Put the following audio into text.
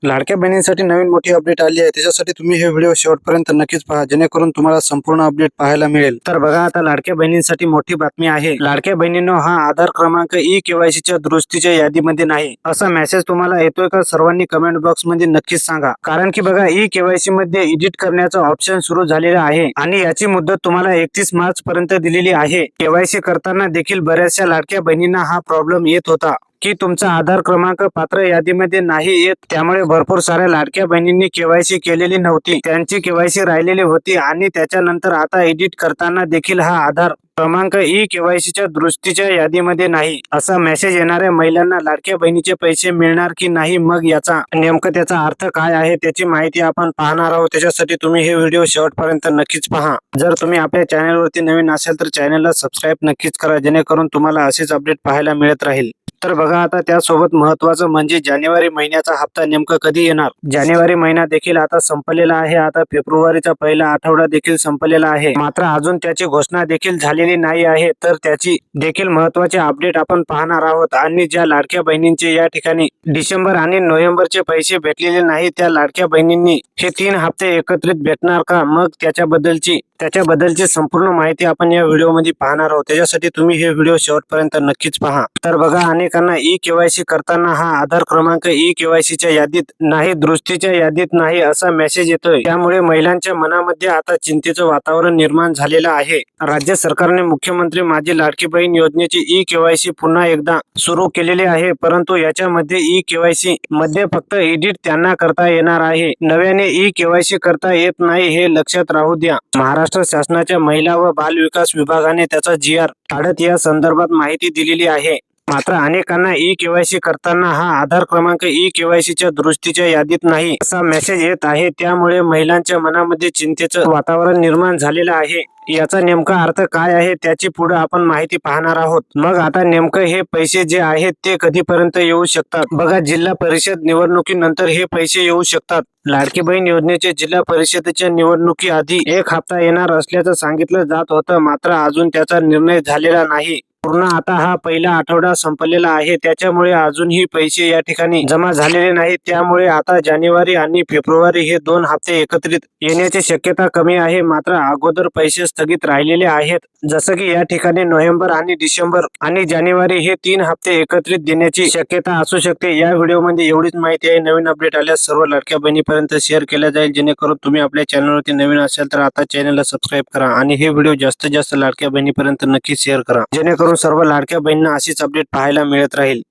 लाडक्या बहिणींसाठी नवीन मोठी अपडेट आली आहे, त्याच्यासाठी तुम्ही हे व्हिडिओ शेवटपर्यंत नक्कीच पहा, जेणेकरून तुम्हाला संपूर्ण अपडेट पाहायला मिळेल। तर बघा, आता लाडक्या बहिणींसाठी मोठी बातमी आहे। लाडक्या बहिणींनो, हा आधार क्रमांक ई-केवायसी च्या दुरुस्तीच्या यादीमध्ये नाही, असा मेसेज तुम्हाला येतोय का? सर्वांनी कमेंट बॉक्स मध्ये नक्कीच सांगा, कारण की बघा, ई-केवायसी मध्ये एडिट करण्याचा ऑप्शन सुरू झालेला आहे आणि याची मुदत तुम्हाला 31 मार्च पर्यंत दिलेली आहे। केवायसी करताना देखील बऱ्याचशा लाडक्या बहिणींना हा प्रॉब्लेम येत होता की तुमचा आधार क्रमांक पात्र यादीमध्ये नाही येत, त्यामुळे भरपूर साऱ्या लाडक्या बहिणींनी केवायसी केलेली नव्हती, त्यांची केवायसी राहिलेली होती आणि त्याच्यानंतर आता एडिट करताना देखील हा आधार क्रमांक ई-केवायसी च्या दुरुस्तीच्या यादीमध्ये नाही, असा मेसेज येणाऱ्या महिलांना लाडक्या बहिणीचे पैसे मिळणार की नाही, मग याचा नेमकं त्याचा अर्थ काय आहे त्याची माहिती आपण पाहणार आहोत। त्याच्यासाठी तुम्ही हे व्हिडिओ शेवटपर्यंत नक्कीच पहा। जर तुम्ही आपल्या चॅनलवरती नवीन असाल तर चॅनलला सबस्क्राईब नक्कीच करा, जेणेकरून तुम्हाला असेच अपडेट पाहायला मिळत राहील। तर बघा, आता त्यासोबत महत्वाचं म्हणजे जानेवारी महिन्याचा हप्ता नेमका कधी येणार। जानेवारी महिना देखील आता संपलेला आहे, आता फेब्रुवारीचा पहिला आठवडा देखील संपलेला आहे, मात्र अजून त्याची घोषणा देखील झालेली नाही आहे। तर त्याची देखील महत्वाचे अपडेट आपण पाहणार आहोत आणि ज्या लाडक्या बहिणींचे या ठिकाणी डिसेंबर आणि नोव्हेंबरचे पैसे भेटलेले नाही, त्या लाडक्या बहिणींनी हे 3 हप्ते एकत्रित भेटणार का, मग त्याच्याबद्दलची संपूर्ण माहिती आपण या व्हिडिओमध्ये पाहणार आहोत। त्याच्यासाठी तुम्ही हे व्हिडिओ शेवटपर्यंत नक्कीच पहा। तर बघा, अनेकांना ई-केवायसी करताना हा आधार क्रमांक ई-केवायसीच्या यादीत नाही, दुरुस्तीच्या यादीत नाही असा मेसेज येतोय, त्यामुळे महिलांच्या मनामध्ये आता चिंतेचं वातावरण निर्माण झालेलं आहे। राज्य सरकारने मुख्यमंत्री माझी लाडकी बहीण योजनेची ई-केवायसी पुन्हा एकदा सुरू केलेली आहे, परंतु याच्यामध्ये ई-केवायसी मध्ये फक्त एडिट त्यांना करता येणार आहे, नव्याने ई-केवायसी करता येत नाही, हे लक्षात राहू द्या। महाराष्ट्र शासनाच्या महिला व बाल विकास विभागाने त्याचा GR काढत या संदर्भात माहिती दिलेली आहे। मात्र अनेकांना ई-केवायसी करताना हा आधार क्रमांक ई-केवायसी च्या दुरुस्तीच्या यादीत नाही असा मेसेज येत आहे, त्यामुळे महिलांच्या मनामध्ये चिंतेचं वातावरण निर्माण झालेलं आहे। याचा नेमका अर्थ काय आहे त्याची पुढे आपण माहिती पाहणार आहोत। मग आता नेमकं हे पैसे जे आहेत ते कधीपर्यंत येऊ शकतात? बघा, जिल्हा परिषद निवडणुकीनंतर हे पैसे येऊ शकतात। लाडकी बहीण योजनेचे जिल्हा परिषदेच्या निवडणुकी आधी 1 हप्ता येणार असल्याचं सांगितलं जात होतं, मात्र अजून त्याचा निर्णय झालेला नाही। पूर्ण आता हा पहिला आठवडा संपलेला आहे, त्याच्यामुळे अजूनही पैसे या ठिकाणी जमा झालेले नाहीत, त्यामुळे आता जानेवारी आणि फेब्रुवारी हे 2 हप्ते एकत्रित येण्याची शक्यता कमी आहे। मात्र अगोदर पैसे स्थगित राहिलेले आहेत, जसं की या ठिकाणी नोव्हेंबर आणि डिसेंबर आणि जानेवारी हे 3 हप्ते एकत्रित देण्याची शक्यता असू शकते। या व्हिडिओमध्ये एवढीच माहिती आहे। नवीन अपडेट आल्यास सर्व लाडक्या बहिणीपर्यंत शेअर केला जाईल, जेणेकरून तुम्ही आपल्या चॅनलवरती नवीन असाल तर आता चॅनलला सबस्क्राईब करा आणि हे व्हिडिओ जास्तीत जास्त लाडक्या बहिणीपर्यंत नक्की शेअर करा, जेणेकरून सर्व लाडक्या बहिणींना अशीच अपडेट पाहायला मिळत राहील।